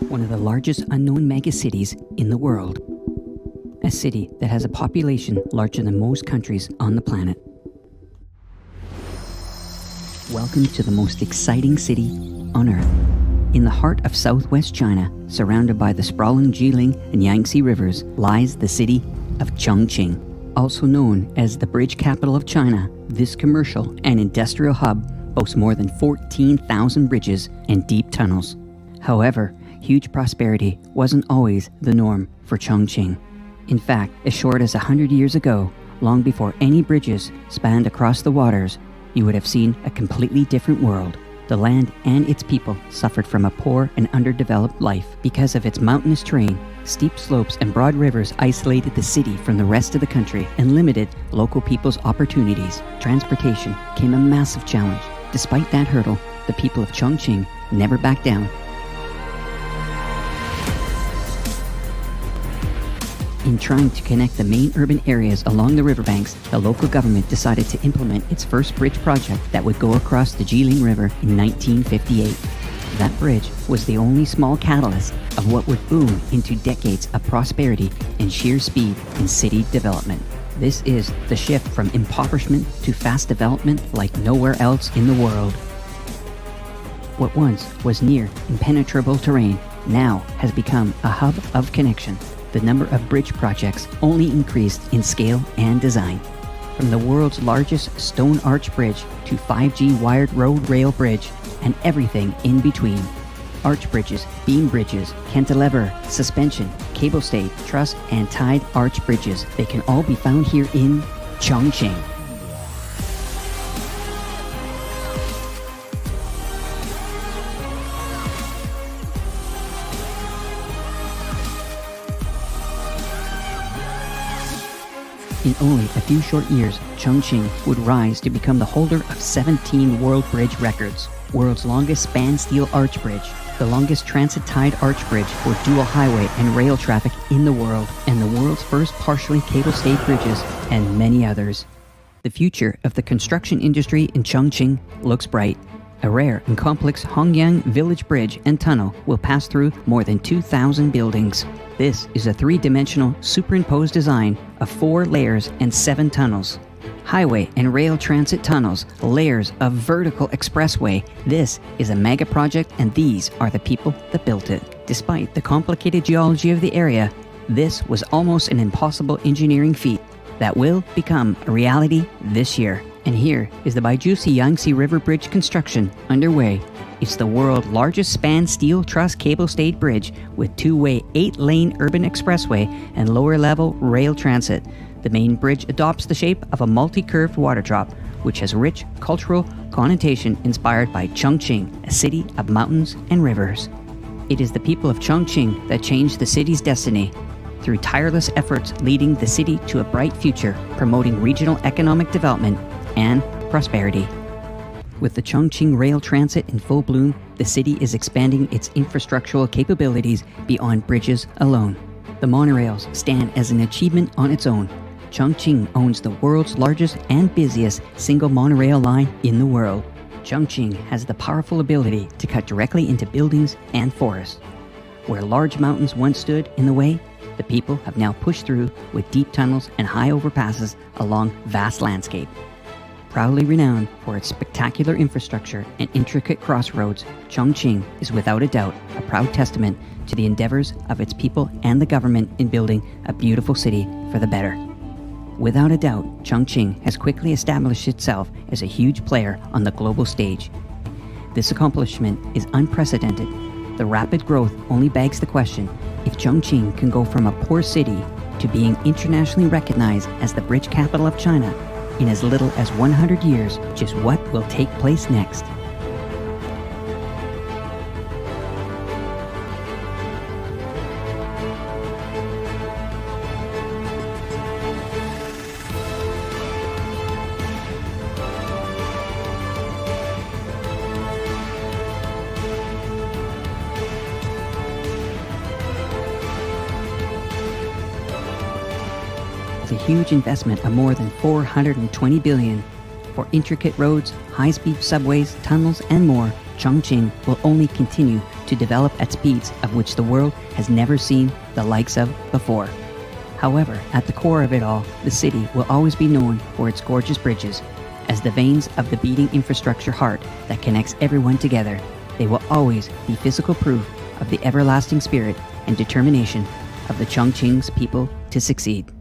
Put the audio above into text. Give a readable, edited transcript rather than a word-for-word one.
One of the largest unknown megacities in the world. A city that has a population larger than most countries on the planet. Welcome to the most exciting city on Earth. In the heart of southwest China, surrounded by the sprawling Jilin and Yangtze rivers, lies the city of Chongqing. Also known as the bridge capital of China, this commercial and industrial hub boasts more than 14,000 bridges and deep tunnels. However, huge prosperity wasn't always the norm for Chongqing. In fact, as short as 100 years ago, long before any bridges spanned across the waters, you would have seen a completely different world. The land and its people suffered from a poor and underdeveloped life because of its mountainous terrain. Steep slopes and broad rivers isolated the city from the rest of the country and limited local people's opportunities. Transportation became a massive challenge. Despite that hurdle, the people of Chongqing never backed down. In trying to connect the main urban areas along the riverbanks, the local government decided to implement its first bridge project that would go across the Jilin River in 1958. That bridge was the only small catalyst of what would boom into decades of prosperity and sheer speed in city development. This is the shift from impoverishment to fast development like nowhere else in the world. What once was near impenetrable terrain now has become a hub of connection. The number of bridge projects only increased in scale and design. From the world's largest stone arch bridge to 5G wired road rail bridge and everything in between. Arch bridges, beam bridges, cantilever, suspension, cable stayed, truss, and tied arch bridges. They can all be found here in Chongqing. In only a few short years, Chongqing would rise to become the holder of 17 world bridge records. World's longest span steel arch bridge, the longest transit-tied arch bridge for dual highway and rail traffic in the world, and the world's first partially cable-stayed bridges, and many others. The future of the construction industry in Chongqing looks bright. A rare and complex Hongyang Village Bridge and Tunnel will pass through more than 2,000 buildings. This is a three-dimensional superimposed design of 4 layers and 7 tunnels. Highway and rail transit tunnels, layers of vertical expressway. This is a mega project and these are the people that built it. Despite the complicated geology of the area, this was almost an impossible engineering feat that will become a reality this year. And here is the Baijusi Yangtze River Bridge construction underway. It's the world's largest span steel truss cable-stayed bridge with 2-way 8-lane urban expressway and lower-level rail transit. The main bridge adopts the shape of a multi-curved water drop, which has rich cultural connotation inspired by Chongqing, a city of mountains and rivers. It is the people of Chongqing that changed the city's destiny, through tireless efforts leading the city to a bright future, promoting regional economic development and prosperity. With the Chongqing rail transit in full bloom, the city is expanding its infrastructural capabilities beyond bridges alone. The monorails stand as an achievement on its own. Chongqing owns the world's largest and busiest single monorail line in the world. Chongqing has the powerful ability to cut directly into buildings and forests. Where large mountains once stood in the way, the people have now pushed through with deep tunnels and high overpasses along vast landscape. Proudly renowned for its spectacular infrastructure and intricate crossroads, Chongqing is without a doubt a proud testament to the endeavors of its people and the government in building a beautiful city for the better. Without a doubt, Chongqing has quickly established itself as a huge player on the global stage. This accomplishment is unprecedented. The rapid growth only begs the question, if Chongqing can go from a poor city to being internationally recognized as the bridge capital of China in as little as 100 years, just what will take place next? A huge investment of more than 420 billion. For intricate roads, high-speed subways, tunnels, and more, Chongqing will only continue to develop at speeds of which the world has never seen the likes of before. However, at the core of it all, the city will always be known for its gorgeous bridges. As the veins of the beating infrastructure heart that connects everyone together, they will always be physical proof of the everlasting spirit and determination of the Chongqing's people to succeed.